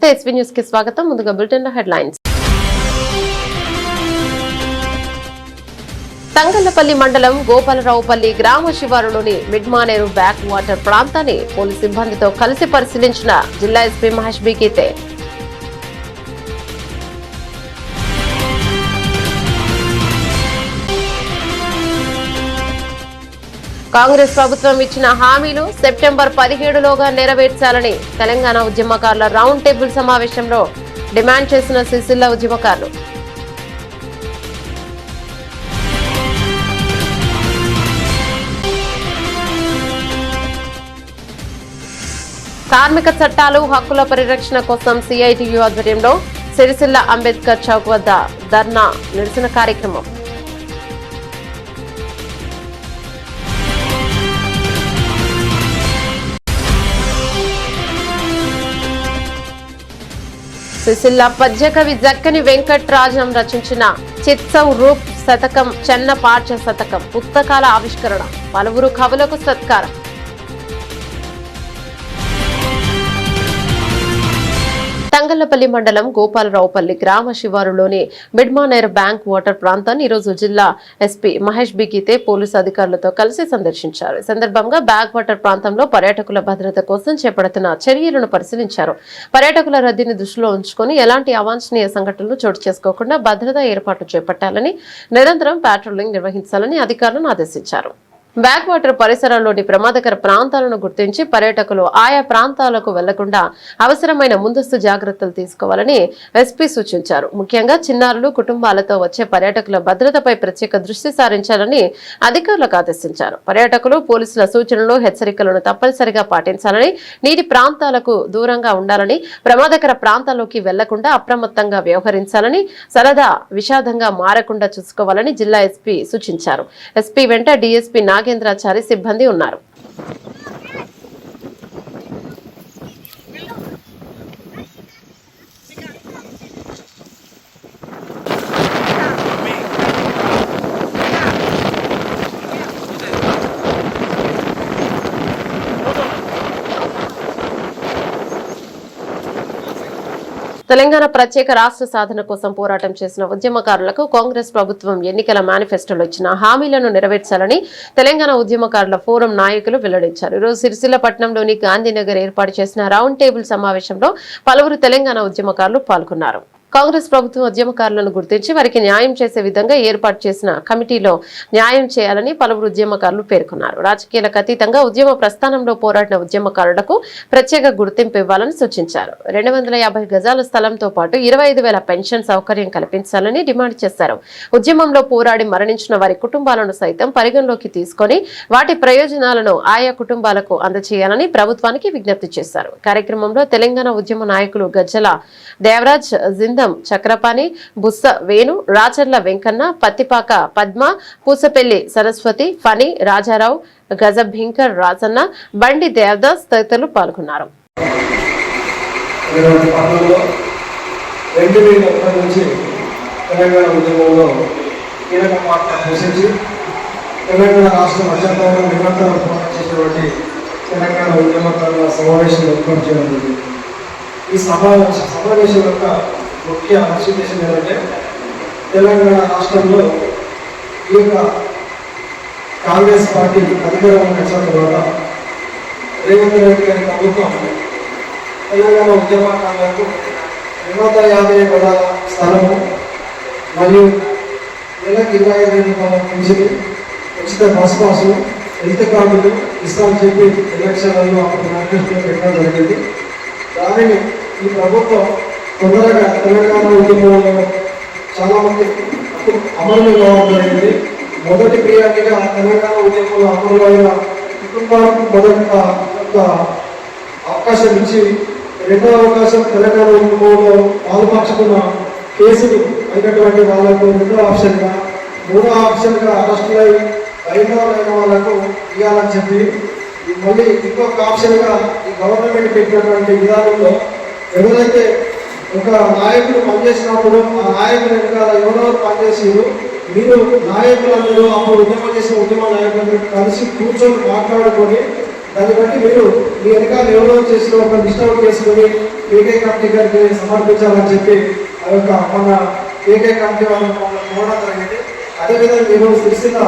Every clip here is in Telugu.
నమస్తే ఎస్వీ న్యూస్ కి స్వాగతం. ముందుగా బులెటిన్ హెడ్లైన్స్. తంగళ్లపల్లి మండలం గోపాలరావుపల్లి గ్రామ శివారులోని మిడ్మానేరు బ్యాక్ వాటర్ ప్రాంతాన్ని పోలీసు సిబ్బందితో కలిసి పరిశీలించిన జిల్లా ఎస్పీ మహేష్ బి గీతే. కాంగ్రెస్ ప్రభుత్వం ఇచ్చిన హామీలు సెప్టెంబర్ 17లోగా నెరవేర్చాలని తెలంగాణ ఉద్యమకారుల రౌండ్ టేబుల్ సమావేశంలో డిమాండ్ చేసిన సిరిసిల్ల ఉద్యమకారులు. కార్మిక చట్టాలు హక్కుల పరిరక్షణ కోసం సిఐటియు ఆధ్వర్యంలో సిరిసిల్ల అంబేద్కర్ చౌక్ వద్ద ధర్నా నిరసన కార్యక్రమం. సిరిసిల్ల పద్యకవి జక్కని వెంకట్రాజం రచించిన చిత్సవ్ రూప్ శతకం చెన్న పాఠ్య శతకం పుస్తకాల ఆవిష్కరణ, పలువురు కవులకు సత్కారం. తంగళ్లపల్లి మండలం గోపాలరావుపల్లి గ్రామ శివారులోని మిడ్మానేర్ బ్యాంక్ వాటర్ ప్రాంతాన్ని ఈరోజు జిల్లా ఎస్పీ మహేష్ బి గీతే పోలీసు అధికారులతో కలిసి సందర్శించారు. ఈ సందర్భంగా బ్యాంక్ వాటర్ ప్రాంతంలో పర్యాటకుల భద్రత కోసం చేపడుతున్న చర్యలను పరిశీలించారు. పర్యాటకుల రద్దీని దృష్టిలో ఉంచుకుని ఎలాంటి అవాంఛనీయ సంఘటనలు చోటు చేసుకోకుండా భద్రతా ఏర్పాట్లు చేపట్టాలని, నిరంతరం పాట్రోలింగ్ నిర్వహించాలని అధికారులను ఆదేశించారు. బ్యాక్ వాటర్ పరిసరాల్లోని ప్రమాదకర ప్రాంతాలను గుర్తించి పర్యాటకులు ఆయా ప్రాంతాలకు వెళ్లకుండా అవసరమైన ముందస్తు జాగ్రత్తలు తీసుకోవాలని ఎస్పీ సూచించారు. ముఖ్యంగా చిన్నారులు, కుటుంబాలతో వచ్చే పర్యాటకుల భద్రతపై ప్రత్యేక దృష్టి సారించాలని అధికారులకు ఆదేశించారు. పర్యాటకులు పోలీసుల సూచనలు, హెచ్చరికలను తప్పనిసరిగా పాటించాలని, నీటి ప్రాంతాలకు దూరంగా ఉండాలని, ప్రమాదకర ప్రాంతాల్లోకి వెళ్లకుండా అప్రమత్తంగా వ్యవహరించాలని, సరదా విషాదంగా మారకుండా చూసుకోవాలని జిల్లా ఎస్పీ సూచించారు. ఎస్పీ వెంట డీఎస్పీ నాగేంద్రాచారి సిబ్బంది ఉన్నారు. తెలంగాణ ప్రత్యేక రాష్ట్ర సాధన కోసం పోరాటం చేసిన ఉద్యమకారులకు కాంగ్రెస్ ప్రభుత్వం ఎన్నికల మేనిఫెస్టోలో ఇచ్చిన హామీలను నెరవేర్చాలని తెలంగాణ ఉద్యమకారుల ఫోరం నాయకులు వెల్లడించారు. ఈరోజు సిరిసిల్ల పట్టణంలోని గాంధీనగర్ ఏర్పాటు చేసిన రౌండ్ టేబుల్ సమావేశంలో పలువురు తెలంగాణ ఉద్యమకారులు పాల్గొన్నారు. కాంగ్రెస్ ప్రభుత్వం ఉద్యమకారులను గుర్తించి వారికి న్యాయం చేసే విధంగా ఏర్పాటు చేసిన కమిటీలో న్యాయం చేయాలని పలువురు ఉద్యమకారులు పేర్కొన్నారు. రాజకీయాలకు అతీతంగా ఉద్యమ ప్రస్థానంలో పోరాడిన ఉద్యమకారులకు ప్రత్యేక గుర్తింపు ఇవ్వాలని సూచించారు. 250 గజాల స్థలంతో పాటు 25,000 పెన్షన్ సౌకర్యం కల్పించాలని డిమాండ్ చేశారు. ఉద్యమంలో పోరాడి మరణించిన వారి కుటుంబాలను సైతం పరిగణలోకి తీసుకొని వాటి ప్రయోజనాలను ఆయా కుటుంబాలకు అందజేయాలని ప్రభుత్వానికి విజ్ఞప్తి చేశారు. కార్యక్రమంలో తెలంగాణ ఉద్యమ నాయకులు గజ్జల దేవరాజ్, జిందం చక్రపాణి, బుస్స వేణు, రాచర్ల వెంకన్న, పత్తిపాక పద్మ, పూసపల్లి సరస్వతి, ఫణి, రాజారావు, గజభింకర్ రాజన్న, బండి దేవదాస్ తదితరులు పాల్గొన్నారు. ఈ సమావేశం యొక్క ముఖ్య ఉద్దేశం ఏంటంటే తెలంగాణ రాష్ట్రంలో ఈ యొక్క కాంగ్రెస్ పార్టీ అధికారంలోకి వచ్చిన తర్వాత రేవంత్ రెడ్డి గారి ప్రభుత్వం తెలంగాణ ఉద్యమకారులకు 250 గజాల స్థలము మరియు నెలకు 25,000 పెన్షన్, ఉచిత బస్ పాసు, హెల్త్ కార్డులు ఇస్తామని చెప్పి ఎలక్షన్లలో అప్పుడు మేనిఫెస్టోలో పెట్టడం జరిగింది. దానిని ఈ ప్రభుత్వం తొందరగా తెలంగాణ ఉద్యమంలో చాలా మంది అమలు కావడం జరిగింది. మొదటి ప్రియారిటీగా తెలంగాణ ఉద్యమంలో అమలుమైన కుటుంబాలకు మొదట అవకాశం ఇచ్చి, రెండవ అవకాశం తెలంగాణ ఉద్యమంలో పాల్పంచుకున్న కేసులు అయినటువంటి వాళ్ళకు రెండవ ఆప్షన్గా, మూడవ ఆప్షన్గా అరెస్టులై అయిన వాళ్ళకు ఇవ్వాలని చెప్పి, మళ్ళీ ఇంకొక ఆప్షన్గా ఈ గవర్నమెంట్ పెట్టినటువంటి విధానంలో ఎవరైతే ఒక నాయకుడు పనిచేసినప్పుడు ఆ నాయకుడు వెనకాల ఎవరెవరు పనిచేసారు, మీరు నాయకులందరూ అప్పుడు ఉద్యమం చేసిన ఉద్యమ నాయకులందరూ కలిసి కూర్చొని మాట్లాడుకొని దాన్ని బట్టి మీరు మీ వెనకాల ఎవరో చేసిన ఒక లిస్ట్ అవుట్ చేసుకుని కేకే కమిటీ గారికి సమర్పించాలని చెప్పి ఆ యొక్క మన కేకే కమిటీ వాళ్ళని కోరడం జరిగింది. అదేవిధంగా మీరు సిరిసిల్ల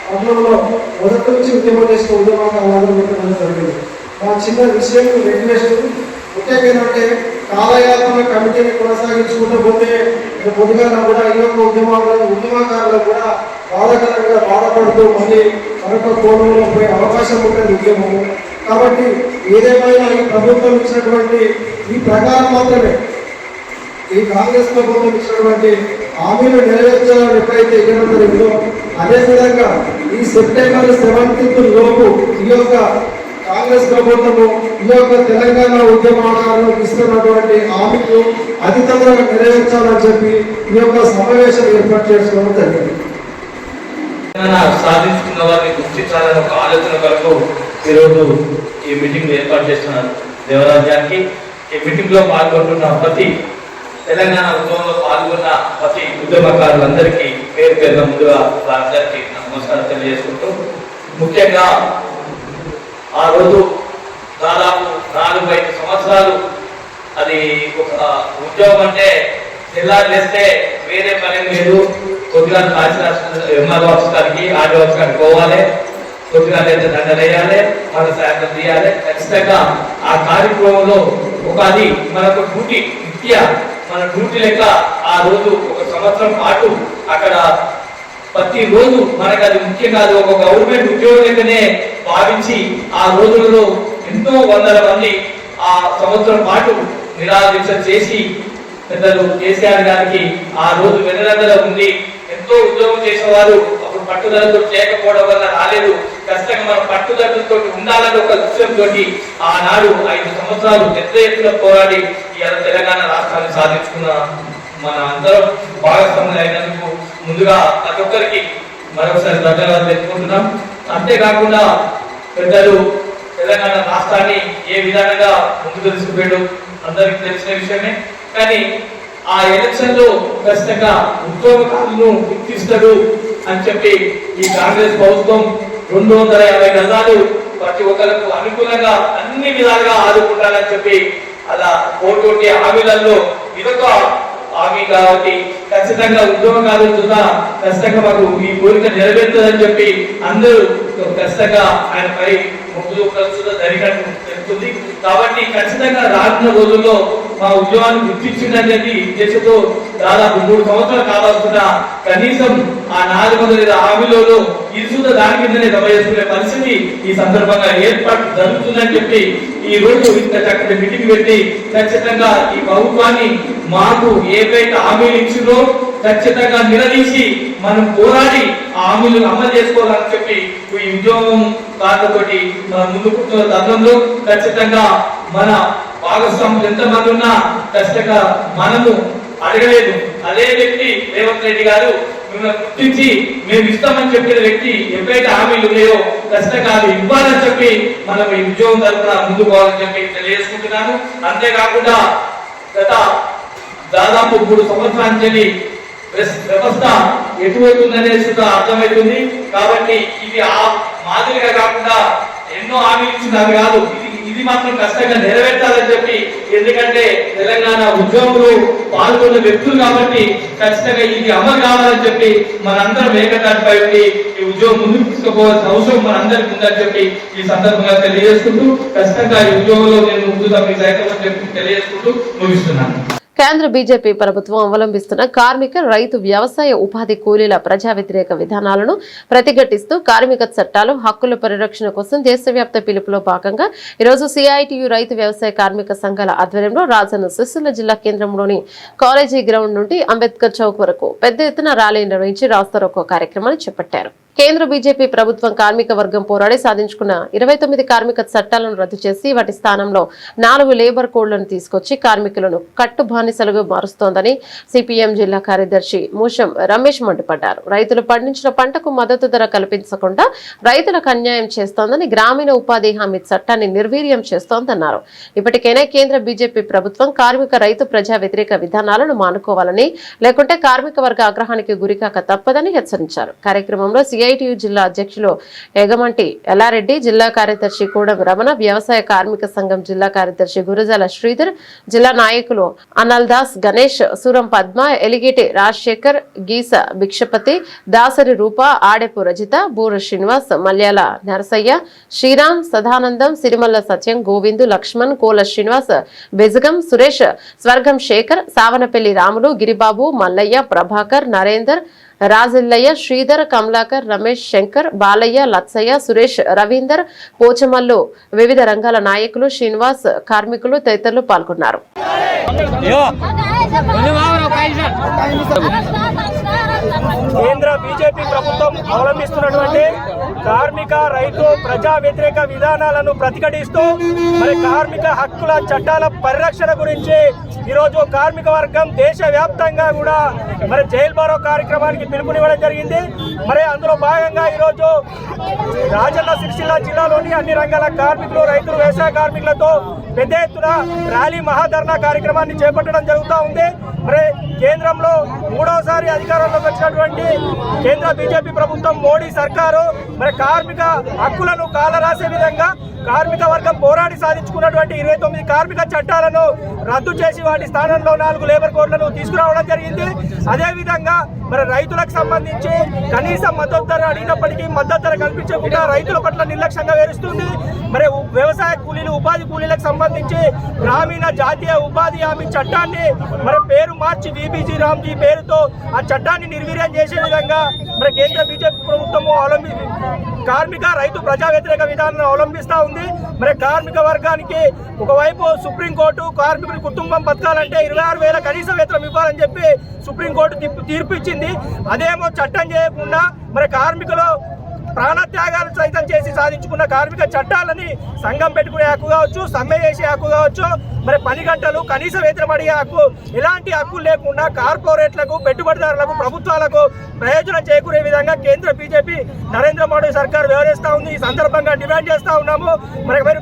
పట్టణంలో మొదటి నుంచి ఉద్యమం చేసిన ఉద్యమాలందరూ పెట్టడం జరిగింది. మా చిన్న విషయం రిక్వెస్ట్ ముఖ్యంగా ఏంటంటే కాలయాపన కమిటీని కొనసాగించుకుంటూ పోతే పొద్దుగా కూడా ఈ యొక్క ఉద్యమకారులు కూడా బాధాకరంగా బాధపడుతూ మళ్ళీ మరొక కోణంలో పోయే అవకాశం ఉంటుంది ఉద్యమము. కాబట్టి ఏదేమైనా ఈ ప్రభుత్వం ఇచ్చినటువంటి ఈ ప్రకారం మాత్రమే ఈ కాంగ్రెస్ ప్రభుత్వం ఇచ్చినటువంటి హామీలు నెరవేర్చాలని ఎప్పుడైతే ఇవ్వడం జరిగిందో అదేవిధంగా ఈ సెప్టెంబర్ 17 లోపు ఈ యొక్క కాంగ్రెస్ ప్రభుత్వము ఈ యొక్క తెలంగాణ ఉద్యమకారులకు ఇస్తున్నటువంటి హామీలు అతి తొందరగా నెరవేర్చాలని చెప్పి ఈ యొక్క సమావేశం ఏర్పాటు చేసుకోవడం జరిగింది. సాధించుకున్న వారిని గుర్తించాలని ఒక ఆలోచన కొరకు ఈరోజు ఈ మీటింగ్ ఏర్పాటు చేస్తున్నారు. దేవరాజ్యానికి ఈ మీటింగ్ లో పాల్గొంటున్న ప్రతి తెలంగాణ ఉద్యమంలో పాల్గొన్న ప్రతి ఉద్యమకారులందరికీ పేరు పేరున ముందుగా వారందరికీ నమస్కారం తెలియజేసుకుంటూ, ముఖ్యంగా ఆ రోజు దాదాపు 4-5 సంవత్సరాలు అది ఒక ఉద్యోగం అంటే తెల్లారి వేస్తే వేరే పని లేదు. కొద్దిగా ఎంఆర్ఓ ఆఫీస్ గారికి ఆర్డీ ఆఫీస్ గారికి పోవాలి, కొద్దిగా లేదా దండలు వేయాలి, మన శాఖలు తీయాలి. ఖచ్చితంగా ఆ కార్యక్రమంలో ఒక అది మనకు డ్యూటీ నిత్య మన డ్యూటీ లెక్క ఆ రోజు ఒక సంవత్సరం పాటు అక్కడ ప్రతి రోజు మనకు అది ముఖ్యం కాదు, ఒక గవర్నమెంట్ ఉద్యోగం లెక్కనే భావించి ఆ రోజులలో ఎంతో వందల మంది ఆ సంవత్సరం పాటు నిరాదీక్ష చేసి పెద్దలు కేసీఆర్ గారికి ఆ రోజు వెనుదండల ఉంది. ఎంతో ఉద్యోగం చేసేవారు అప్పుడు పట్టుదలతో చేయకపోవడం వల్ల రాలేదు. ఖచ్చితంగా మనం పట్టుదలతో ఉండాలని ఒక లక్ష్యంతో ఆనాడు 5 సంవత్సరాలు పెద్ద ఎత్తున పోరాడి ఇవాళ తెలంగాణ రాష్ట్రాన్ని సాధించుకున్న మన అందరం భాగస్వాములు అయినందుకు ముందుగా ప్రతి ఒక్కరికి మరొకసారి ధన్యవాదాలు తెలుపుకుంటున్నాం. అంతేకాకుండా పెద్దలు తెలంగాణ రాష్ట్రాన్ని ఏ విధంగా ముందుకు తీసుకుపోయాడు అందరికి తెలిసిన విషయమే. కానీ ఆ ఎలక్షన్ లో ఖచ్చితంగా ఉద్యోగకారులను గుర్తిస్తాడు అని చెప్పి ఈ కాంగ్రెస్ ప్రభుత్వం 250 గజాలు ప్రతి ఒక్కరికి అనుకూలంగా అన్ని విధాలుగా ఆదుకుంటానని చెప్పి అలా కోటి హామీలలో ఇదొక హామీ కాబట్టి ఖచ్చితంగా ఉద్యోగకారులు చూద్దా ఖచ్చితంగా మాకు ఈ కోరిక నెరవేరుతుందని చెప్పి అందరూ ఖచ్చితంగా ఆయనపై ముందు జరిగినట్టు తెలుస్తుంది. కాబట్టి ఖచ్చితంగా రానున్న రోజుల్లో మా ఉద్యోగాన్ని గుర్తించిందనేది ఉద్దేశంతో దాదాపు 3 సంవత్సరాలు కావాల్సిన కనీసం ఆ 400 హామీలలో ఇరుసుద దాని కిందనే జమ చేసుకునే పరిస్థితి ఈ సందర్భంగా ఏర్పాటు జరుగుతుందని చెప్పి ఈ రోజు ఇంత చక్కటి మీటింగ్ పెట్టి ఖచ్చితంగా ఈ ప్రభుత్వాన్ని మాకు ఏవైతే హామీలు ఇచ్చిందో ఖచ్చితంగా నిలదీసి మనం పోరాడి ఆ హామీలను అమలు చేసుకోవాలని చెప్పి ఈ ఉద్యోగం కార్లతోటి మనం ముందుకుంటున్న తరుణంలో ఖచ్చితంగా మన భాగస్వాములు ఎంతమంది ఉన్నా ఖచ్చితంగా మనము అడగలేదు. అదే వ్యక్తి రేవంత్ రెడ్డి గారు మిమ్మల్ని గుర్తించి మేము ఇస్తామని చెప్పిన వ్యక్తి ఎప్పుడైతే హామీలు ఉన్నాయో ఖచ్చితంగా అది ఇవ్వాలని చెప్పి మనం ఈ ఉద్యోగం తరఫున ముందుకు పోవాలని చెప్పి తెలియజేసుకుంటున్నాను. అంతేకాకుండా గత దాదాపు 3 సంవత్సరాల నుంచి వ్యవస్థ ఎటువైతుందనే అర్థమవుతుంది. కాబట్టి ఇది ఆ మాదిరిగా కాకుండా ఎన్నో హామీలు ఇచ్చినవి కాదు, ఇది మాత్రం కష్టంగా నెరవేర్చాలని చెప్పి, ఎందుకంటే తెలంగాణ ఉద్యోగులు పాల్గొన్న వ్యక్తులు కాబట్టి ఖచ్చితంగా ఇది అమలు కావాలని చెప్పి మనందరం ఏకతాటిపై ఉండి ఈ ఉద్యోగం ముందుకు తీసుకుపోవాల్సిన అవసరం మనందరికీ ఉందని చెప్పి ఈ సందర్భంగా తెలియజేసుకుంటూ ఖచ్చితంగా ఈ ఉద్యోగంలో నేను ముందుగా మీ సైతం అని చెప్పి తెలియజేసుకుంటూ ముగిస్తున్నాను. కేంద్ర బీజేపీ ప్రభుత్వం అవలంబిస్తున్న కార్మిక, రైతు, వ్యవసాయ, ఉపాధి కూలీల ప్రజా వ్యతిరేక విధానాలను ప్రతిఘటిస్తూ కార్మిక చట్టాలు, హక్కుల పరిరక్షణ కోసం దేశవ్యాప్త పిలుపులో భాగంగా ఈరోజు సిఐటియు రైతు వ్యవసాయ కార్మిక సంఘాల ఆధ్వర్యంలో రాజన్న సిరిసిల్ల జిల్లా కేంద్రంలోని కాలేజీ గ్రౌండ్ నుండి అంబేద్కర్ చౌక్ వరకు పెద్ద ఎత్తున ర్యాలీ నిర్వహించి రాస్తారోకో కార్యక్రమాన్ని చేపట్టారు. కేంద్ర బీజేపీ ప్రభుత్వం కార్మిక వర్గం పోరాడి సాధించుకున్న 29 కార్మిక చట్టాలను రద్దు చేసి వాటి స్థానంలో 4 లేబర్ కోడ్లను తీసుకొచ్చి కార్మికులను కట్టు బానిసలుగా మారుస్తోందని సిపిఎం జిల్లా కార్యదర్శి మూషం రమేష్ మండిపడ్డారు. రైతులు పండించిన పంటకు మద్దతు ధర కల్పించకుండా రైతులకు అన్యాయం చేస్తోందని, గ్రామీణ ఉపాధి హామీ చట్టాన్ని నిర్వీర్యం చేస్తోందన్నారు. ఇప్పటికైనా కేంద్ర బీజేపీ ప్రభుత్వం కార్మిక, రైతు ప్రజా వ్యతిరేక విధానాలను మానుకోవాలని, లేకుంటే కార్మిక వర్గ ఆగ్రహానికి గురికాక తప్పదని హెచ్చరించారు. కార్యక్రమంలో సిఐటియు జిల్లా అధ్యక్షులు ఎగమంటి ఎల్లారెడ్డి, జిల్లా కార్యదర్శి కూడం రమణ, వ్యవసాయ కార్మిక సంఘం జిల్లా కార్యదర్శి గురజాల శ్రీధర్, జిల్లా నాయకులు అన్నల్దాస్ గణేష్, సూరం పద్మ, ఎలిగేటి రాజశేఖర్, గీస భిక్షపతి, దాసరి రూప, ఆడెపు రజిత, బూర శ్రీనివాస్, మల్యాల నరసయ్య, శ్రీరామ్, సదానందం, సిరిమల్ల సత్యం, గోవిందు, లక్ష్మణ్, కోల శ్రీనివాస్, బెజగం సురేష్, స్వర్గం శేఖర్, సావనపల్లి రాములు, గిరిబాబు, మల్లయ్య, ప్రభాకర్, నరేందర్, రాజిల్లయ్య, శ్రీధర్, కమలాకర్, రమేష్, శంకర్, బాలయ్య, లత్సయ్య, సురేష్, రవీందర్, పోచమల్లు, వివిధ రంగాల నాయకులు, శ్రీనివాస్, కార్మికులు తదితరులు పాల్గొన్నారు. కేంద్ర బీజేపీ ప్రభుత్వం అవలంబిస్తున్నటువంటి కార్మిక రైతు ప్రజా వ్యతిరేక విధానాలను ప్రతిఘటిస్తూ మరి కార్మిక హక్కుల చట్టాల పరిరక్షణ గురించి ఈరోజు కార్మిక వర్గం దేశవ్యాప్తంగా కూడా మరి జైల్ బారో కార్యక్రమానికి పిలుపునివ్వడం జరిగింది. మరి అందులో భాగంగా ఈరోజు రాజన్న సిరిసిల్ల జిల్లాలోని అన్ని రంగాల కార్మికులు, రైతులు, వ్యవసాయ కార్మికులతో పెద్ద ఎత్తున ర్యాలీ మహాధర్నా కార్యక్రమాన్ని చేపట్టడం జరుగుతూ ఉంది. మరి కేంద్రంలో మూడవసారి అధికారంలోకి వచ్చినటువంటి కేంద్ర బీజేపీ ప్రభుత్వం, మోడీ సర్కారు మరి కార్మిక హక్కులను కాలరాసే విధంగా కార్మిక వర్గం పోరాడి సాధించుకున్నటువంటి 29 కార్మిక చట్టాలను రద్దు చేసి వాటి స్థానంలో 4 లేబర్ కోడ్లను తీసుకురావడం జరిగింది. అదేవిధంగా మరి రైతులకు సంబంధించి కనీస మద్దతు ధర అడిగినప్పటికీ మద్దతు ధర కల్పించకుండా రైతుల పట్ల నిర్లక్ష్యంగా వేరుస్తుంది. మరి వ్యవసాయ కూలీలు, ఉపాధి కూలీలకు సంబంధించి గ్రామీణ జాతీయ ఉపాధి హామీ చట్టాన్ని మరి పేరు మార్చి విబిజీ రామ్జీ పేరుతో ఆ చట్టాన్ని నిర్వీర్యం చేసే విధంగా మరి కేంద్ర బీజేపీ ప్రభుత్వము కార్మిక రైతు ప్రజా వ్యతిరేక విధానాన్ని అవలంబిస్తూ ఉంది. మరి కార్మిక వర్గానికి ఒకవైపు సుప్రీంకోర్టు కార్మికుడి కుటుంబం బతకాలంటే 26,000 కనీస వేతనం ఇవ్వాలని చెప్పి సుప్రీంకోర్టు తీర్పు ఇచ్చింది. అదేమో చట్టం చేయకుండా మరి కార్మికులు ప్రాణత్యాగాలు సైతం చేసి సాధించుకున్న కార్మిక చట్టాలని సంఘం పెట్టుకునే హక్కు కావచ్చు, సమ్మె చేసే హక్కు కావచ్చు, మరి 10 గంటలు కనీస వేతనం అడిగే హక్కు, ఇలాంటి హక్కులు లేకుండా కార్పొరేట్లకు, పెట్టుబడిదారులకు, ప్రభుత్వాలకు ప్రయోజనం చేకూరే విధంగా కేంద్ర బీజేపీ నరేంద్ర మోడీ సర్కార్ వ్యవహరిస్తూ ఉంది. ఈ సందర్భంగా డిమాండ్ చేస్తూ ఉన్నాము. మరి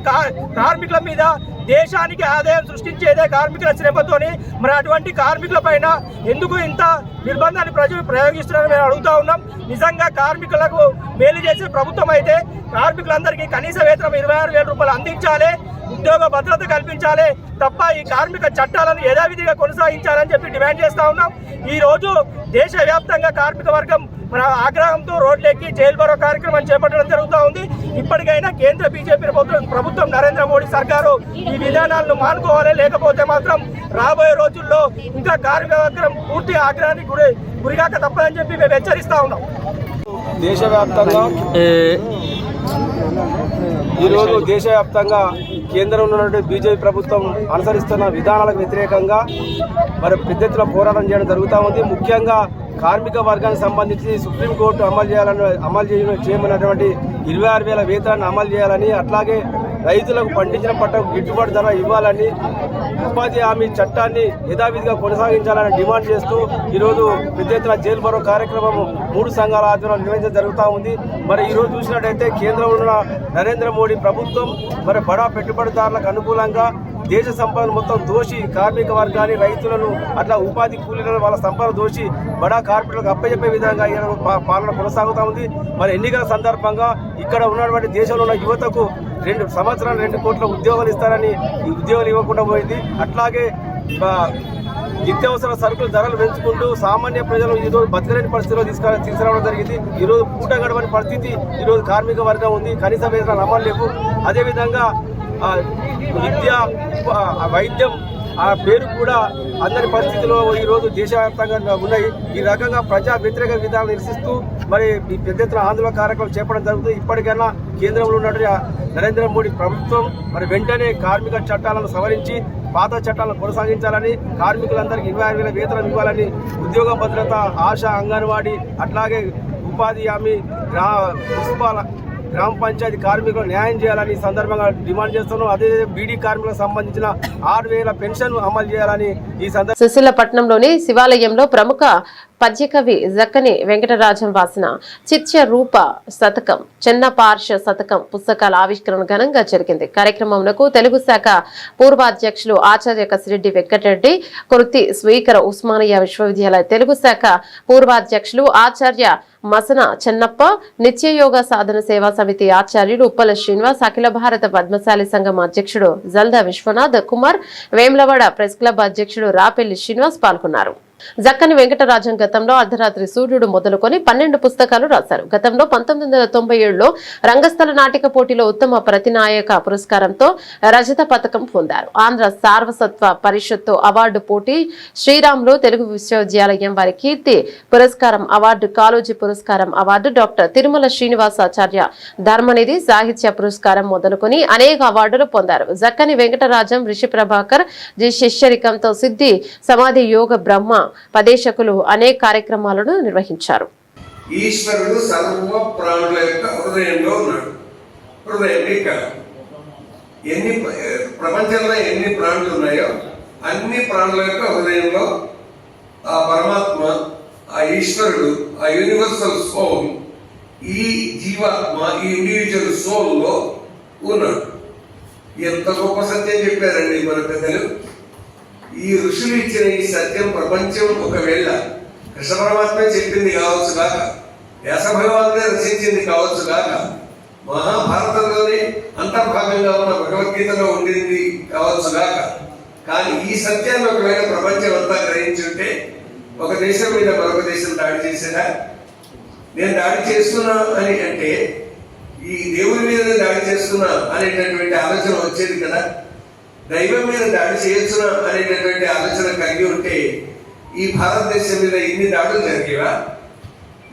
కార్మికుల మీద దేశానికి ఆదాయం సృష్టించేదే కార్మికుల శ్రమతోని మరి అటువంటి కార్మికుల పైన ఎందుకు ఇంత నిర్బంధాన్ని ప్రజలు ప్రయోగిస్తున్నారని మేము అడుగుతా ఉన్నాం. నిజంగా కార్మికులకు మేలు చేసే ప్రభుత్వం అయితే కార్మికులందరికీ కనీస వేతనం 26,000 రూపాయలు అందించాలి, ఉద్యోగ భద్రత కల్పించాలి తప్ప ఈ కార్మిక చట్టాలను యథావిధిగా కొనసాగించాలని చెప్పి డిమాండ్ చేస్తా ఉన్నాం. ఈ రోజు దేశవ్యాప్తంగా కార్మిక వర్గం మన ఆగ్రహంతో రోడ్లెక్కి జైల్ బారో కార్యక్రమం చేపట్టడం జరుగుతూ ఉంది. ఇప్పటికైనా కేంద్ర బీజేపీ ప్రభుత్వం నరేంద్ర మోడీ సర్కారు ఈ విధానాలను మానుకోవాలి, లేకపోతే మాత్రం రాబోయే రోజుల్లో ఇంకా కార్మిక వర్గం పూర్తి ఆగ్రహానికి గురిగాక తప్పదని చెప్పి మేము హెచ్చరిస్తా ఉన్నాం. దేశవ్యాప్తంగా ఈరోజు దేశవ్యాప్తంగా కేంద్రంలో ఉన్నటువంటి బీజేపీ ప్రభుత్వం అనుసరిస్తున్న విధానాలకు వ్యతిరేకంగా మరి పెద్ద ఎత్తున పోరాటం చేయడం జరుగుతూ ఉంది. ముఖ్యంగా కార్మిక వర్గానికి సంబంధించి సుప్రీంకోర్టు అమలు చేయమన్నటువంటి 26,000 వేతనాన్ని అమలు చేయాలని, అట్లాగే రైతులకు పండించిన పంటకు గిట్టుబాటు ధర ఇవ్వాలని, ఉపాధి హామీ చట్టాన్ని యథావిధిగా కొనసాగించాలని డిమాండ్ చేస్తూ ఈరోజు పెద్ద ఎత్తున జైల్ బారో కార్యక్రమం 3 సంఘాల ఆధ్వర్యంలో నిర్వహించడం జరుగుతూ ఉంది. మరి ఈరోజు చూసినట్టయితే కేంద్రంలో ఉన్న నరేంద్ర మోడీ ప్రభుత్వం మరి బడా పెట్టుబడిదారులకు అనుకూలంగా దేశ సంపదను మొత్తం దోషి కార్మిక వర్గాన్ని, రైతులను, అట్లా ఉపాధి కూలీలను వాళ్ళ సంపద దోషి బడా కార్పొరేట్లకు అప్పచెప్పే విధంగా పాలన కొనసాగుతూ ఉంది. మరి ఎన్నికల సందర్భంగా ఇక్కడ ఉన్నటువంటి దేశంలో ఉన్న యువతకు 2 సంవత్సరాలు 2 కోట్ల ఉద్యోగాలు ఇస్తారని ఈ ఉద్యోగాలు ఇవ్వకుండా పోయింది. అట్లాగే నిత్యావసర సరుకుల ధరలు పెంచుకుంటూ సామాన్య ప్రజలు ఈరోజు బతకలేని పరిస్థితిలో తీసుకురావడం జరిగింది. ఈరోజు పూట గడవని పరిస్థితి ఈరోజు కార్మిక వర్గం ఉంది. కనీస వేతనాలు అమలు లేవు. అదేవిధంగా విద్య, వైద్యం ఆ పేరు కూడా అందరి పరిస్థితుల్లో ఈరోజు దేశవ్యాప్తంగా ఉన్నాయి. ఈ రకంగా ప్రజా వ్యతిరేక విధానాలు నిరసిస్తూ మరి ఈ పెద్ద ఎత్తున ఆందోళన కార్యక్రమాలు చేపట్టడం జరుగుతుంది. ఇప్పటికైనా కేంద్రంలో ఉన్నటువంటి నరేంద్ర మోడీ ప్రభుత్వం మరి వెంటనే కార్మిక చట్టాలను సవరించి పాత చట్టాలను కొనసాగించాలని, కార్మికులందరికీ 26,000 వేతనం ఇవ్వాలని, ఉద్యోగ భద్రత, ఆశా, అంగన్వాడీ, అట్లాగే ఉపాధి హామీ, మున్సిపల్, గ్రామ పంచాయతీ కార్మికులు న్యాయం చేయాలని సందర్భంగా డిమాండ్ చేస్తున్నాం. అదే బీడీ కార్మికులకు సంబంధించిన 6,000 పెన్షన్ అమలు చేయాలని ఈ సందర్భంగా సుశీలపట్నంలోని శివాలయంలో ప్రముఖ పద్యకవి జక్కని వెంకటరాజం రాసిన చిత్య రూప శతకం చిన్న పార్ష శతకం పుస్తకాల ఆవిష్కరణ ఘనంగా జరిగింది. కార్యక్రమంలో తెలుగు శాఖ పూర్వాధ్యక్షులు ఆచార్య కసిరెడ్డి వెంకటరెడ్డి, కృతి స్వీకర ఉస్మానియా విశ్వవిద్యాలయ తెలుగు శాఖ పూర్వాధ్యక్షులు ఆచార్య మసన చెన్నప్ప, నిత్యయోగ సాధన సేవా సమితి ఆచార్యుడు ఉప్పల శ్రీనివాస్, అఖిల భారత పద్మశాలి సంఘం అధ్యక్షుడు జల్దా విశ్వనాథ్ కుమార్, వేములవాడ ప్రెస్ క్లబ్ అధ్యక్షుడు రాపెల్లి శ్రీనివాస్ పాల్గొన్నారు. జక్కని వెంకటరాజం గతంలో అర్ధరాత్రి సూర్యుడు మొదలుకొని 12 పుస్తకాలు రాశారు. గతంలో 1997లో రంగస్థల నాటిక పోటీలో ఉత్తమ ప్రతినాయక పురస్కారంతో రజత పథకం పొందారు. ఆంధ్ర సార్వసత్వ పరిషత్తు అవార్డు పోటీ శ్రీరాములు తెలుగు విశ్వవిద్యాలయం వారి కీర్తి పురస్కారం అవార్డు, కాళోజీ పురస్కారం అవార్డు, డాక్టర్ తిరుమల శ్రీనివాసాచార్య ధర్మనిధి సాహిత్య పురస్కారం మొదలుకొని అనేక అవార్డులు పొందారు. జక్కని వెంకటరాజం ఋషి ప్రభాకర్ జి శిష్యరికంతో సిద్ధి సమాధి యోగ బ్రహ్మ పదేశకులు అనేక కార్యక్రమాలను నిర్వహించారు. ఈశ్వరుడు సర్వ ప్రాణుల యొక్క హృదయంలో ఉన్నాడు. హృదయం ప్రపంచంలో ఎన్ని ప్రాణులు ఉన్నాయో అన్ని ప్రాణుల యొక్క హృదయంలో ఆ పరమాత్మ, ఆ ఈశ్వరుడు, ఆ యూనివర్సల్ సోల్, ఈ జీవాత్మ, ఈ ఇండివిజువల్ సోల్ లో ఉన్నాడు. ఎంత గొప్ప సత్యం చెప్పారండి మన పెద్దలు. ఈ ఋషులు ఇచ్చిన ఈ సత్యం ప్రపంచం ఒకవేళ కృష్ణ పరమాత్మ చెప్పింది కావచ్చు కాక, వ్యాస భగవానుడే రచించింది కావచ్చు కాక, మహాభారతంలోనే అంతర్భాగంగా ఉన్న భగవద్గీతలో ఉండింది కావచ్చు కాక, కానీ ఈ సత్యాన్ని ఒకవేళ ప్రపంచం అంతా గ్రహించుంటే ఒక దేశం మీద మరొక దేశం దాడి చేసేదా? నేను దాడి చేస్తున్నా అని అంటే ఈ దేవుని మీదనే దాడి చేస్తున్నా అనేటటువంటి ఆలోచన వచ్చేది కదా. దైవం మీద దాడి చేయొచ్చునా అనేటటువంటి ఆలోచన కలిగి ఉంటే ఈ భారతదేశం మీద ఇన్ని దాడులు జరిగేవా?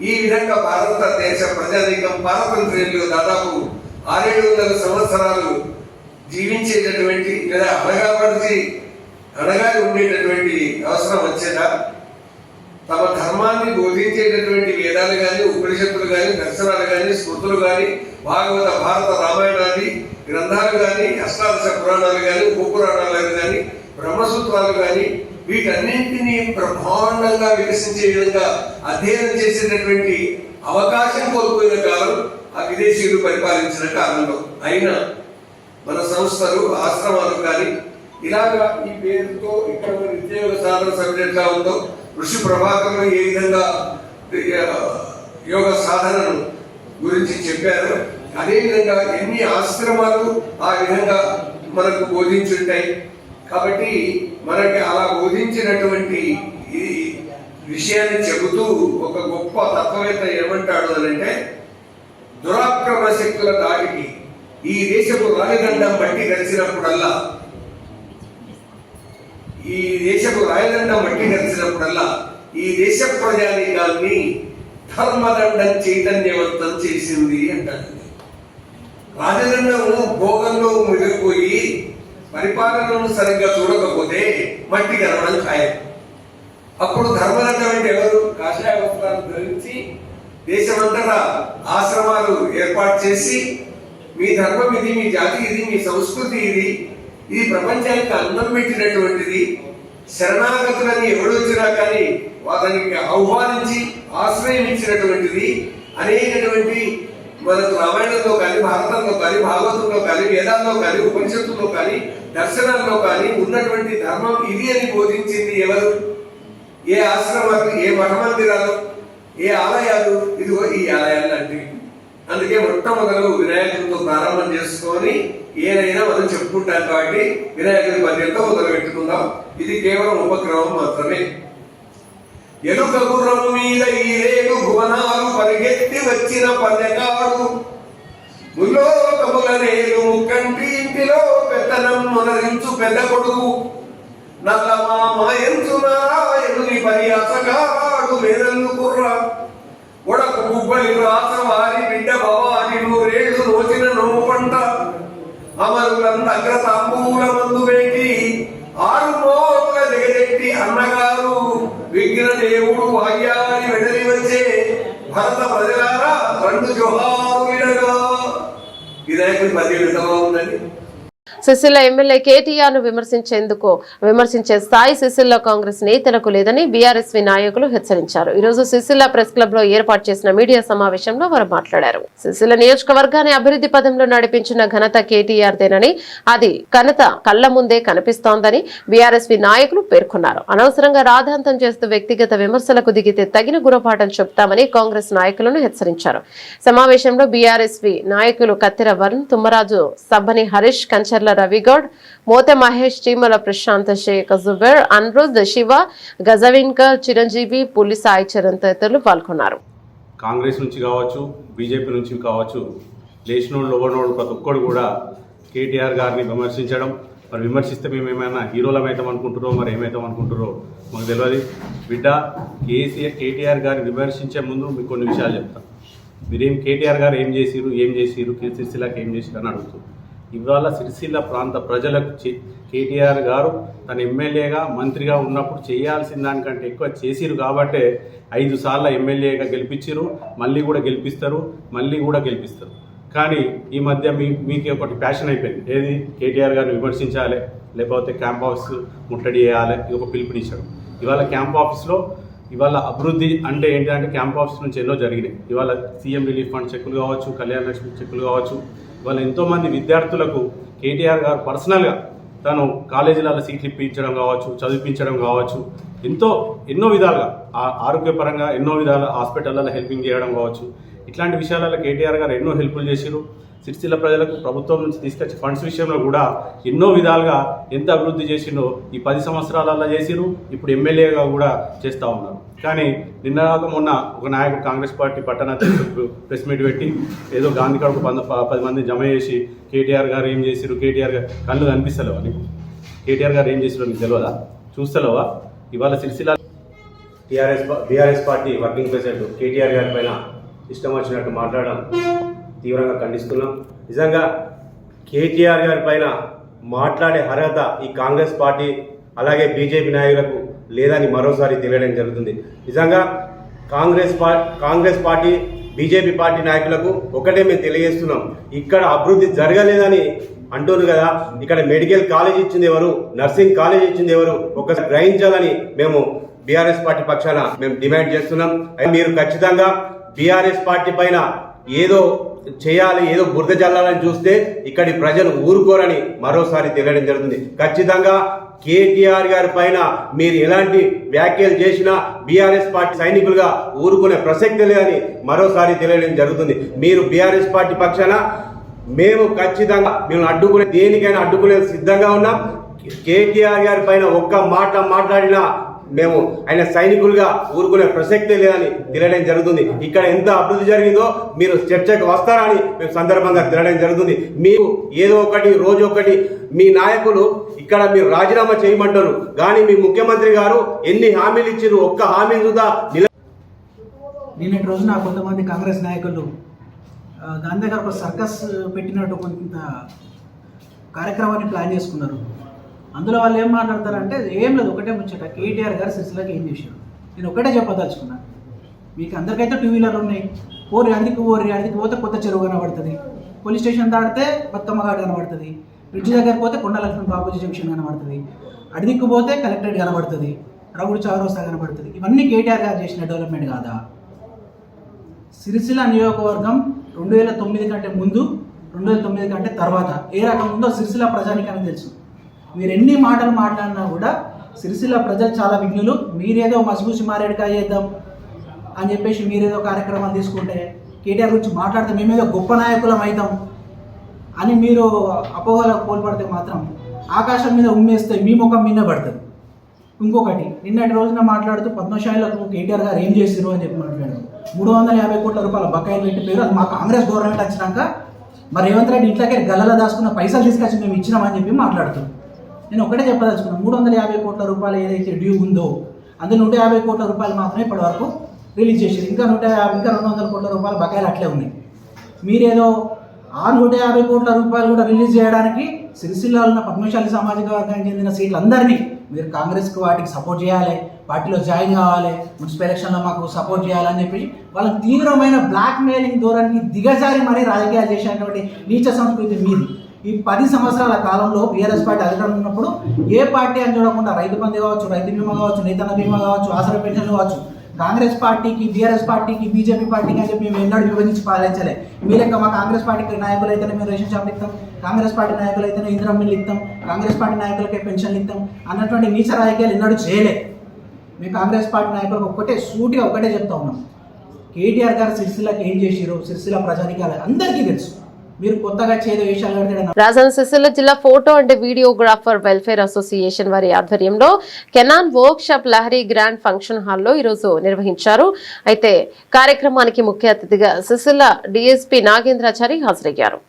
ఈ విధంగా భారతదేశ ప్రజానీకం పారతంత్ర్యంలో దాదాపు 600-700 సంవత్సరాలు జీవించేటటువంటి లేదా అనగారి ఉండేటటువంటి అవసరం వచ్చేదా? తమ ధర్మాన్ని బోధించేటటువంటి వేదాలు కానీ, ఉపనిషత్తులు కానీ, దర్శనాలు కానీ, స్మృతులు కానీ, భాగవత భారత రామాయణాది గ్రంథాలు కానీ, అష్టాదశ పురాణాలు కానీ, ఉపపురాణాలు కానీ, బ్రహ్మసూత్రాలు కానీ, వీటన్నింటినీ బ్రహ్మాండంగా వికసించే విధంగా అధ్యయనం చేసేటటువంటి అవకాశం కోల్పోయిన కాలం ఆ విదేశీయులు పరిపాలించిన కాలంలో. అయినా మన సంస్థలు, ఆశ్రమాలు కానీ ఇలాగా ఈ పేరుతో ఇక్కడ నిత్యయోగ సాధన సబ్జెక్ట్గా ఉందో, ఋషి ప్రభాకర్లు ఏ విధంగా యోగ సాధనను గురించి చెప్పారు, అదేవిధంగా ఎన్ని ఆశ్రమాలు ఆ విధంగా మనకు బోధించుంటాయి. కాబట్టి మనకి అలా బోధించినటువంటి ఈ విషయాన్ని చెబుతూ ఒక గొప్ప తత్వవేత్త ఏమంటాడు అనంటే, దురాక్రమణ శక్తుల దాడికి ఈ దేశపు రాజదండం మట్టి కలిసినప్పుడల్లా ఈ దేశ ప్రజానీకాన్ని ధర్మదండం చైతన్యవంతం చేసింది అంటారు. రాజదండము భోగంలో మునిగిపోయి పరిపాలనను సరిగ్గా చూడకపోతే మట్టి గెలవడం ఖాయం. అప్పుడు ధర్మదండం అంటే ఎవరు? కాషాయ వస్త్రాలు ధరించి దేశమంతటా ఆశ్రమాలు ఏర్పాటు చేసి, మీ ధర్మం ఇది, మీ జాతి ఇది, మీ సంస్కృతి ఇది, ఇది ప్రపంచానికి అన్నం పెట్టినటువంటిది, శరణాగతులని ఎవడొచ్చినా కానీ వారికి ఆహ్వానించి ఆశ్రయం ఇచ్చినటువంటిది, అనేకటువంటి మనకు రామాయణంలో కానీ, భారతంలో కానీ, భాగవతంలో కానీ, వేదాల్లో కానీ, ఉపనిషత్తుల్లో కానీ, దర్శనాల్లో కానీ ఉన్నటువంటి ధర్మం ఇది అని బోధించింది ఎవరు? ఏ ఆశ్రమాలు, ఏ మఠ మందిరాలు, ఏ ఆలయాలు? ఇదిగో ఈ ఆలయాలు లాంటివి. అందుకే మొట్టమొదలు వినాయకుడితో ప్రారంభం చేసుకొని ఏదైనా మనం చెప్పుకుంటాం కాబట్టి వినాయకుడి పద్యంతో మొదలు పెట్టుకుందాం. ఇది కేవలం ఉపక్రమం మాత్రమే. ఎలుక గుర్రము మీద ఈ రేగు భువనాలు పరిగెత్తి వచ్చిన పల్లెకాడు, ముల్లోకముల రేలు ముక్కంటి ఇంటిలో పెద్దనం మునరించు పెద్ద కొడుకు, నల్లమామయంచు నారాయణుని పరియాసగాడు మేనల్లు కుర్ర, ఒడకు గుబ్బలి రాత వారి బిడ్డ భవాని నూరేళ్లు రోజున నోము పంట, అమరులంత అగ్రతాంబూల మందు వేటి 6 మోట్ల దిగజెట్టి అన్నగారు విఘ్న దేవుడు వాగ్యాన్ని వెడలి వచ్చే భరత ప్రజలారా 2 జోహారు విడగా. వినాయకుడి పద్యం ఎంతగా ఉందండి. సిరిసిల్ల ఎమ్మెల్యే కేటీఆర్ ను విమర్శించే స్థాయి సిరిసిల్ల కాంగ్రెస్ నేతలకు లేదని బీఆర్ఎస్వి నాయకులు హెచ్చరించారు. ఈ రోజు సిరిసిల్ల ప్రెస్ క్లబ్ లో ఏర్పాటు చేసిన మీడియా సమావేశంలో వారు మాట్లాడారు. సిరిసిల్ల నియోజకవర్గాన్ని అభివృద్ధి పదంలో నడిపించిన ఘనత కేటీఆర్ దేనని, అది ఘనత కళ్ల ముందే కనిపిస్తోందని బీఆర్ఎస్వి నాయకులు పేర్కొన్నారు. అనవసరంగా రాద్ధాంతం చేస్తూ వ్యక్తిగత విమర్శలకు దిగితే తగిన గురపాఠం చెప్తామని కాంగ్రెస్ నాయకులను హెచ్చరించారు. సమావేశంలో బీఆర్ఎస్వి నాయకులు కత్తెర వరుణ్, తుమ్మరాజు, సబ్బని హరీష్, కంచర్ల రవిగౌడ్, మోతే మహేష్, చీమల ప్రశాంత్, షేక్ జుబేర్, అన్రుద్, శివ, గజవిన్కర్, చిరంజీవి, పులి సాయి చరణ్ తదితరులు పాల్గొన్నారు. కాంగ్రెస్ నుంచి కావచ్చు, బీజేపీ నుంచి కావచ్చు, లేచినోళ్ళు ఓడినోళ్ళు ప్రతి ఒక్కడు కూడా కేటీఆర్ గారిని విమర్శించడం, మరి విమర్శిస్తే మేము ఏమైనా హీరోలం అవుతాం అనుకుంటారో మరి ఏమవుతాం అనుకుంటారో మాకు తెలియదు. బిడ్డ కేటీఆర్ గారిని విమర్శించే ముందు మీకు కొన్ని విషయాలు చెప్తాను. మీరేం కేటీఆర్ గారు ఏం చేసిరు సిరిసిల్లకి ఏం చేసిరు అని అడుగుతారు. ఇవాళ సిరిసిల్ల ప్రాంత ప్రజలకు కేటీఆర్ గారు తన ఎమ్మెల్యేగా మంత్రిగా ఉన్నప్పుడు చేయాల్సిన దానికంటే ఎక్కువ చేసిరు కాబట్టే 5 సార్లు ఎమ్మెల్యేగా గెలిపించారు, మళ్ళీ కూడా గెలిపిస్తారు. కానీ ఈ మధ్య మీకు ఒకటి ప్యాషన్ అయిపోయింది. ఏది? కేటీఆర్ గారిని విమర్శించాలి, లేకపోతే క్యాంప్ ఆఫీస్ ముట్టడి చేయాలి, ఇది ఒక పిలుపునిచ్చాడు. ఇవాళ క్యాంప్ ఆఫీస్లో ఇవాళ అభివృద్ధి అంటే ఏంటంటే క్యాంప్ ఆఫీస్ నుంచి ఎన్నో జరిగినాయి. ఇవాళ సీఎం రిలీఫ్ ఫండ్ చెక్కులు కావచ్చు, కళ్యాణ లక్ష్మి చెక్కులు కావచ్చు. ఇవాళ ఎంతోమంది విద్యార్థులకు కేటీఆర్ గారు పర్సనల్గా తను కాలేజీలలో సీట్లు ఇప్పించడం కావచ్చు, చదివించడం కావచ్చు, ఎన్నో విధాలుగా ఆరోగ్యపరంగా ఎన్నో విధాల హాస్పిటల్లో హెల్పింగ్ చేయడం కావచ్చు. ఇట్లాంటి విషయాలలో కేటీఆర్ గారు ఎన్నో హెల్ప్లు చేసిరు. సిరిసిల్ల ప్రజలకు ప్రభుత్వం నుంచి తీసుకొచ్చే ఫండ్స్ విషయంలో కూడా ఎన్నో విధాలుగా ఎంత అభివృద్ధి చేసిండో ఈ 10 సంవత్సరాలలో చేసిరు. ఇప్పుడు ఎమ్మెల్యేగా కూడా చేస్తూ ఉన్నారు. కానీ నిన్న మొన్న ఒక నాయకుడు కాంగ్రెస్ పార్టీ పట్టణ ప్రెస్ మీట్ పెట్టి ఏదో గాంధీ కాడకు 10 మంది జమ చేసి కేటీఆర్ గారు ఏం చేసిరు, కేటీఆర్ గారు కళ్ళు కనిపిస్తలేవా నీకు? కేటీఆర్ గారు ఏం చేసిరో నీకు తెలియదా? చూస్తలేవా? ఇవాళ Sircilla BRS party working president KTR గారి పైన ఇష్టం వచ్చినట్టు మాట్లాడడం తీవ్రంగా ఖండిస్తున్నాం. నిజంగా కేటీఆర్ గారి పైన మాట్లాడే అర్హత ఈ కాంగ్రెస్ పార్టీ అలాగే బీజేపీ నాయకులకు లేదని మరోసారి తెలియడం జరుగుతుంది. నిజంగా కాంగ్రెస్ పార్టీ బీజేపీ పార్టీ నాయకులకు ఒకటే మేము తెలియజేస్తున్నాం, ఇక్కడ అభివృద్ధి జరగలేదని అంటున్నారు కదా. ఇక్కడ మెడికల్ కాలేజ్ ఇచ్చింది ఎవరు, నర్సింగ్ కాలేజ్ ఇచ్చింది ఎవరు, ఒకసారి గ్రహించాలని మేము బీఆర్ఎస్ పార్టీ పక్షాన మేము డిమాండ్ చేస్తున్నాం. మీరు ఖచ్చితంగా బీఆర్ఎస్ పార్టీ పైన ఏదో చేయాలి, ఏదో బురద జల్లాలని చూస్తే ఇక్కడి ప్రజలు ఊరుకోరని మరోసారి తెలియడం జరుగుతుంది. ఖచ్చితంగా కేటీఆర్ గారి పైన మీరు ఎలాంటి వ్యాఖ్యలు చేసినా బీఆర్ఎస్ పార్టీ సైనికులుగా ఊరుకునే ప్రసక్తి లేదని మరోసారి తెలియడం జరుగుతుంది. మీరు బీఆర్ఎస్ పార్టీ పక్షాన మేము ఖచ్చితంగా మేము దేనికైనా అడ్డుకునే సిద్ధంగా ఉన్నాం. కేటీఆర్ గారి పైన ఒక్క మాట మాట్లాడినా మేము ఆయన సైనికులుగా ఊరుకునే ప్రసక్తే లేదని తెలియడం జరుగుతుంది. ఇక్కడ ఎంత అభివృద్ధి జరిగిందో మీరు చర్చకు వస్తారని మేము సందర్భంగా తెలియడం జరుగుతుంది. మీరు ఏదో ఒకటి రోజు ఒకటి మీ నాయకులు ఇక్కడ మీరు రాజీనామా చేయమంటారు, కానీ మీ ముఖ్యమంత్రి గారు ఎన్ని హామీలు ఇచ్చారు, ఒక్క హామీ చూద్దా. నిన్నటి రోజున కొంతమంది కాంగ్రెస్ నాయకులు గాంధీ గారు ఒక సర్కస్ పెట్టినట్టు కొంత కార్యక్రమాన్ని ప్లాన్ చేసుకున్నారు. అందులో వాళ్ళు ఏం మాట్లాడతారంటే ఏం లేదు, ఒకటే ముచ్చట, కేటీఆర్ గారు సిరిసిల్లకి ఏం చేశారు. నేను ఒకటే చెప్పదలుచుకున్నాను, మీకు అందరికైతే 2 వీలర్లు ఉన్నాయి, అడికి పోతే కొత్త చెరువు కనబడుతుంది, పోలీస్ స్టేషన్ దాటితే బతుకమ్మఘాట్ కనబడుతుంది, బ్రిడ్జ్ దగ్గర పోతే కొండలక్ష్మణ బాబుజీ జంక్షన్ కనబడుతుంది, అడిదిక్కు పోతే కలెక్టరేట్ కనబడుతుంది, రౌడి చౌరస్తా కనబడుతుంది. ఇవన్నీ కేటీఆర్ గారు చేసిన డెవలప్మెంట్ కాదా? సిరిసిల్ల నియోజకవర్గం 2009 కంటే ముందు, 2009 కంటే తర్వాత ఏ రకం ఉందో సిరిసిల్ల ప్రజానికని తెలుసు. మీరు ఎన్ని మాటలు మాట్లాడినా కూడా సిరిసిల్ల ప్రజలు చాలా విఘ్నులు. మీరేదో మసిపూసి మారేడుకాయ చేద్దాం అని చెప్పేసి మీరేదో కార్యక్రమాలు తీసుకుంటే, కేటీఆర్ గురించి మాట్లాడితే మేమేదో గొప్ప నాయకులం అవుతాం అని మీరు అపోహలకు కోల్పడితే మాత్రం ఆకాశం మీద ఉమ్మేస్తే మీ ముఖం మీద పడుతుంది. ఇంకొకటి, నిన్నటి రోజున మాట్లాడుతూ పద్మశాలకు కేటీఆర్ గారు ఏం చేసిరు అని చెప్పి మాట్లాడారు. 350 కోట్ల రూపాయల బకాయిలు పెట్టి పేరు, అది మా కాంగ్రెస్ గవర్నమెంట్ వచ్చినాక మరి రేవంత్ రెడ్డి ఇంట్లోకే గల్లలో దాచుకున్న పైసలు తీసుకొచ్చి మేము ఇచ్చినామని చెప్పి మాట్లాడుతున్నాం. నేను ఒకటే చెప్పదలుచుకున్నాను, 350 కోట్ల రూపాయలు ఏదైతే డ్యూ ఉందో అందులో 150 కోట్ల రూపాయలు మాత్రమే ఇప్పటి వరకు రిలీజ్ చేశారు. ఇంకా 200 కోట్ల రూపాయల బకాయిలు అట్లే ఉన్నాయి. మీరేదో ఆ 150 కోట్ల రూపాయలు కూడా రిలీజ్ చేయడానికి సిరిసిల్లలో ఉన్న పద్మశాలి సామాజిక వర్గానికి చెందిన సీట్లందరినీ మీరు కాంగ్రెస్కి వాటికి సపోర్ట్ చేయాలి, పార్టీలో జాయిన్ కావాలి, మున్సిపల్ ఎలక్షన్లో మాకు సపోర్ట్ చేయాలని చెప్పి వాళ్ళకి తీవ్రమైన బ్లాక్ మెయిలింగ్ ధోరణికి దిగజారి మరీ రాజకీయాలు చేసేటువంటి నీచ సంస్కృతి మీది. ఈ 10 సంవత్సరాల కాలంలో బీఆర్ఎస్ పార్టీ అధికారంలో ఉన్నప్పుడు ఏ పార్టీ అని చూడకుండా రైతు బంధు కావచ్చు, రైతు బీమా కావచ్చు, నేతన్న బీమా కావచ్చు, ఆసరా పెన్షన్లు కావచ్చు, కాంగ్రెస్ పార్టీకి, బీఆర్ఎస్ పార్టీకి, బీజేపీ పార్టీకి అని చెప్పి మేము ఎన్నడూ విభజించి పాలించలే. మీ లెక్క మా కాంగ్రెస్ పార్టీ నాయకులు అయితేనే మేము రేషన్ షాపులు ఇస్తాం, కాంగ్రెస్ పార్టీ నాయకులు అయితేనే ఇందిరా మిల్లు ఇస్తాం, కాంగ్రెస్ పార్టీ నాయకులకే పెన్షన్లు ఇస్తాం అన్నటువంటి నీచ రాజకీయాలు ఎన్నడూ చేయలే. మేము కాంగ్రెస్ పార్టీ నాయకులకు ఒకటే చెప్తా ఉన్నాం. కేటీఆర్ గారు సిరిసిల్లాకి ఏం చేసిరో సిరిసిల్ల ప్రజానికి అందరికీ తెలుసు. మీరు కొత్తగా చేదో విషయాలు రాజధాని సిరిసిల్ల జిల్లా photo and videographer welfare association వారి ఆధ్వర్యంలో Canon work shop Lahari grand function హాల్లో ఈరోజు నిర్వహించారు. అయితే కార్యక్రమానికి ముఖ్య అతిథిగా సిరిసిల్ల డీఎస్పీ నాగేంద్రాచారి హాజరయ్యారు.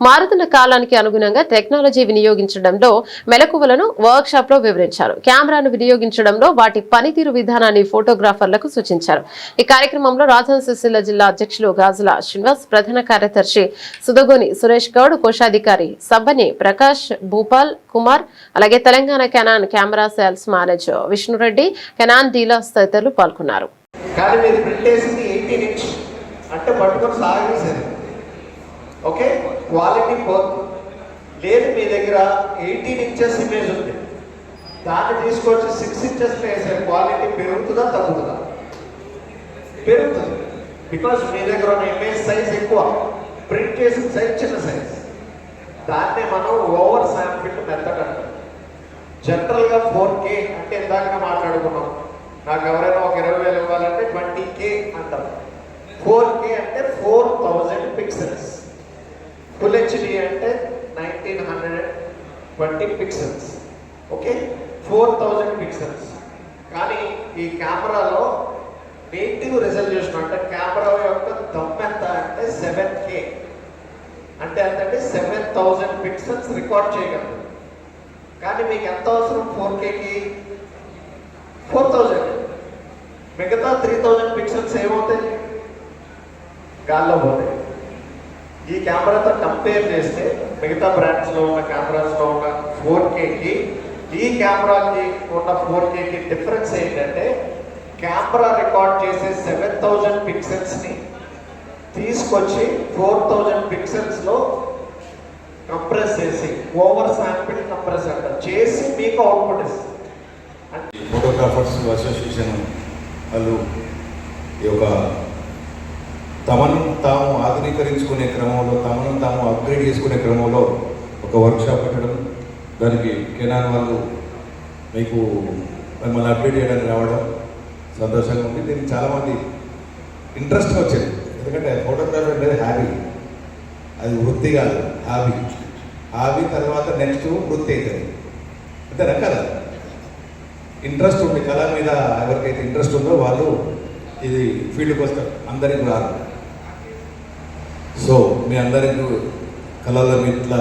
మారుతున్న కాలానికి అనుగుణంగా టెక్నాలజీ వినియోగించడంలో మెలకువలను వర్క్ షాప్ లో వివరించారు. కెమెరాను వినియోగించడంలో వాటి పనితీరు విధానాన్ని ఫోటోగ్రాఫర్లకు సూచించారు. ఈ కార్యక్రమంలో రాజధాని సిరిసిల్ల జిల్లా అధ్యక్షులు గాజుల శ్రీనివాస్, ప్రధాన కార్యదర్శి సుదగోని సురేష్ గౌడ్, కోశాధికారి సబ్బని ప్రకాష్, భూపాల్ కుమార్, అలాగే Telangana Canon camera sales manager Vishnu Reddy, Canon dealers తదితరులు పాల్గొన్నారు. ఓకే, క్వాలిటీ లేదు. మీ దగ్గర 18 ఇంచెస్ ఇమేజ్ ఉంది, దాన్ని తీసుకొచ్చి 6 ఇంచెస్ వేసే క్వాలిటీ పెరుగుతుందా తగ్గుతుందా? పెరుగుతుంది. బికాస్ మీ దగ్గర ఉన్న ఇమేజ్ సైజ్ ఎక్కువ, ప్రింట్ చేసిన సైజ్ చిన్న సైజ్. దాన్నే మనం ఓవర్ శాంపిల్ మెథడ్ అంటాం. జనరల్గా 4K అంటే ఇందాక మాట్లాడుకున్నాం, నాకు ఎవరైనా ఒక 20,000 ఇవ్వాలంటే 20K అంటాం. 4K అంటే 4000 పిక్సెల్స్. ఫుల్ హెచ్డి అంటే 1920 పిక్సెల్స్. Okay, 4000 pixels. కానీ ఈ కెమెరాలో నెగిటివ్ రిజల్యూషన్ అంటే కెమెరా యొక్క దమ్ ఎంత అంటే 7K అంటే ఎంతంటే 7000 పిక్సెల్స్ రికార్డ్ చేయగలరు. కానీ మీకు ఎంత అవసరం 4Kకి? 4000. మిగతా 3000 పిక్సెల్స్ ఏమవుతాయి? గాల్లో పోతాయి. ఈ కెమెరాతో కంపేర్ చేస్తే మిగతా బ్రాండ్స్లో ఉన్న కెమెరాస్లో ఉన్న 4Kకి ఈ కెమెరాకి ఉన్న 4Kకి డిఫరెన్స్ ఏంటంటే కెమెరా రికార్డ్ చేసే 7000 పిక్సెల్స్ని తీసుకొచ్చి 4000 పిక్సెల్స్లో కంప్రెస్ చేసి ఓవర్ శాంపిల్ కంప్రెస్ అంటారు చేసి మీకు అవుట్పుట్ ఇస్తుంది. ఫోటోగ్రాఫర్స్ అసోసియేషన్ వాళ్ళు ఈ యొక్క తమను తాము ఆధునీకరించుకునే క్రమంలో, తమను తాము అప్గ్రేడ్ చేసుకునే క్రమంలో ఒక వర్క్షాప్ పెట్టడం, దానికి కెనాన్ వాళ్ళు మీకు మిమ్మల్ని అప్డేట్ చేయడానికి రావడం సంతోషంగా ఉంది. దీనికి చాలామంది ఇంట్రెస్ట్ వచ్చేది. ఎందుకంటే ఫోటోగ్రఫీ అనేది హ్యాబీ, అది వృత్తి కాదు, హాబీ. హాబీ తర్వాత నెక్స్ట్ వృత్తి అవుతుంది, అంతేనా కదా? ఇంట్రెస్ట్ ఉంది కళ మీద, ఎవరికైతే ఇంట్రెస్ట్ ఉందో వాళ్ళు ఇది ఫీల్డ్కి వస్తారు. అందరికీ రాదు. సో మీ అందరికీ కళల మీద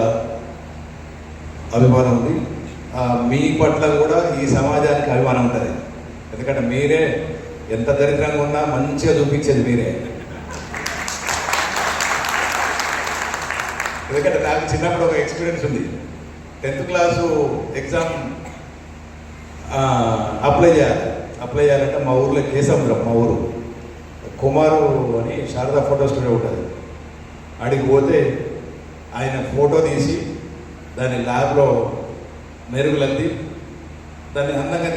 అభిమానం ఉంది. మీ పట్ల కూడా ఈ సమాజానికి అభిమానం ఉంటుంది. ఎందుకంటే మీరే ఎంత దరిద్రంగా ఉన్నా మంచిగా చూపించేది మీరే. ఎందుకంటే నాకు చిన్నప్పుడు ఒక ఎక్స్పీరియన్స్ ఉంది. 10th క్లాసు ఎగ్జామ్ అప్లై చేయాలంటే మా ఊర్లో కేసముద్రం, మా ఊరు కుమారు అని శారదా ఫోటో స్టూడియో ఉంటుంది. ఆడికి పోతే ఆయన ఫోటో తీసి దాన్ని ల్యాబ్లో మెరుగులద్ది దాన్ని అందంగా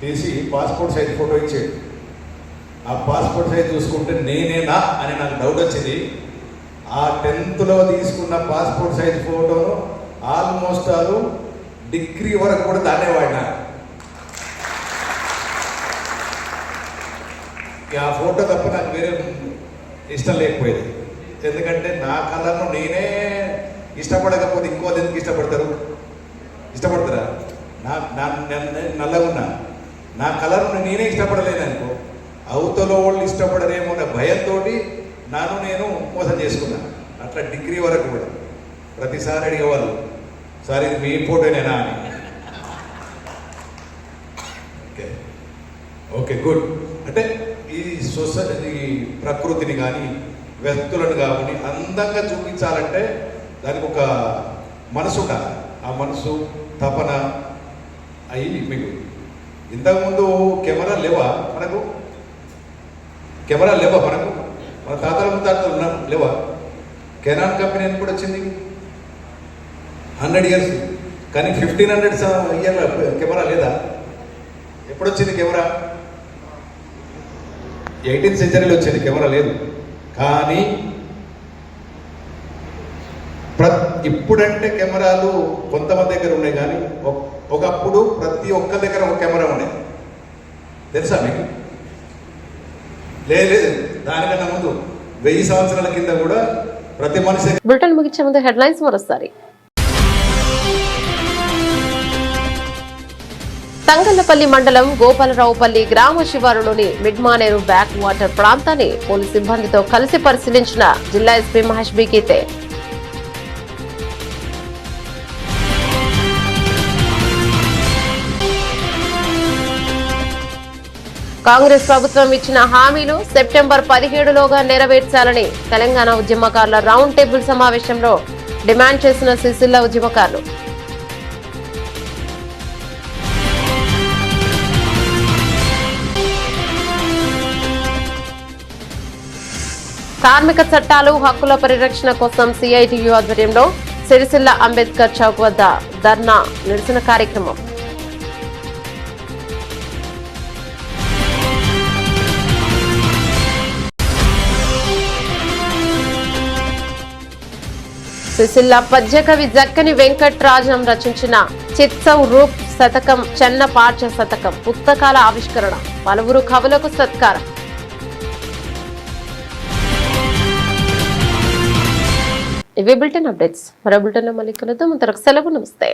తీసి పాస్పోర్ట్ సైజ్ ఫోటో ఇచ్చాడు. ఆ పాస్పోర్ట్ సైజ్ చూసుకుంటే నేనేనా అని నాకు డౌట్ వచ్చింది. ఆ 10th తీసుకున్న పాస్పోర్ట్ సైజ్ ఫోటోను ఆల్మోస్ట్ డిగ్రీ వరకు కూడా దాన్నే వాడినా. ఆ ఫోటో తప్ప నాకు వేరే ఇష్టం లేకపోయేది. ఎందుకంటే నా కలర్ను నేనే ఇష్టపడకపోతే ఇంకో ఎందుకు ఇష్టపడతారా? నల్లగా ఉన్నా నా కలర్ను నేనే ఇష్టపడలేను అనుకో, అవతల వాళ్ళు ఇష్టపడరేమో అనే భయంతో నేను మోసం చేసుకున్నా. అట్లా డిగ్రీ వరకు కూడా ప్రతిసారి అడిగేవాళ్ళు, సార్ ఇది మీ ఫోటోనేనా అని. Okay good. అంటే ఈ సొసైటీ ప్రకృతిని కానీ వ్యక్తులను కానీ అందంగా చూపించాలంటే దానికి ఒక మనసు ఉండాలి. ఆ మనసు తపన అయ్యి మీకు ఇంతకుముందు కెమెరాలు లేవా మనకు? మన తాతల ముత్తాతలు లేవా? కెనాన్ కంపెనీ అని కూడా వచ్చింది. 100 years. కానీ 1500 ఇయర్ల కెమెరా లేదా? ఎప్పుడు వచ్చింది కెమెరా? 18th centuryలో వచ్చింది కెమెరా, లేదు. కానీ ఇప్పుడంటే కెమెరాలు కొంతమంది దగ్గర ఉన్నాయి, కానీ ఒకప్పుడు ప్రతి ఒక్క దగ్గర ఒక కెమెరా ఉండేది. తెలుసా మీకు? లేదు, దానికన్నా ముందు 1000 సంవత్సరాల కింద కూడా ప్రతి మనిషి. బులెటిన్ ముగించే ముందు హెడ్లైన్స్ మరోసారి. తంగళ్లపల్లి మండలం గోపాలరావుపల్లి గ్రామ శివారులోని మిడ్మానేరు బ్యాక్ వాటర్ ప్రాంతాన్ని పోలీసు సిబ్బందితో కలిసి పరిశీలించిన జిల్లా ఎస్పీ మహేష్ బి గీతే. కాంగ్రెస్ ప్రభుత్వం ఇచ్చిన హామీలు సెప్టెంబర్ 17లోగా నెరవేర్చాలని తెలంగాణ ఉద్యమకారుల రౌండ్ టేబుల్ సమావేశంలో డిమాండ్ చేసిన సిరిసిల్ల ఉద్యమకారులు. కార్మిక చట్టాలు హక్కుల పరిరక్షణ కోసం సిఐటియు ఆధ్వర్యంలో సిరిసిల్ల అంబేద్కర్ చౌక్ వద్ద ధర్నా నిరసన కార్యక్రమం. సిరిసిల్ల పద్యకవి జక్కని వెంకట్రాజం రచించిన చిత్సవ్ రూప్ శతకం, చెన్న పాఠ్య శతకం పుస్తకాల ఆవిష్కరణ, పలువురు కవులకు సత్కారం. ఇవి బులెటిన్ అప్డేట్స్. మరో బులెటిన్లో మళ్ళీ కలుద్దాం. అంతవరకు సెలవు. నమస్తే.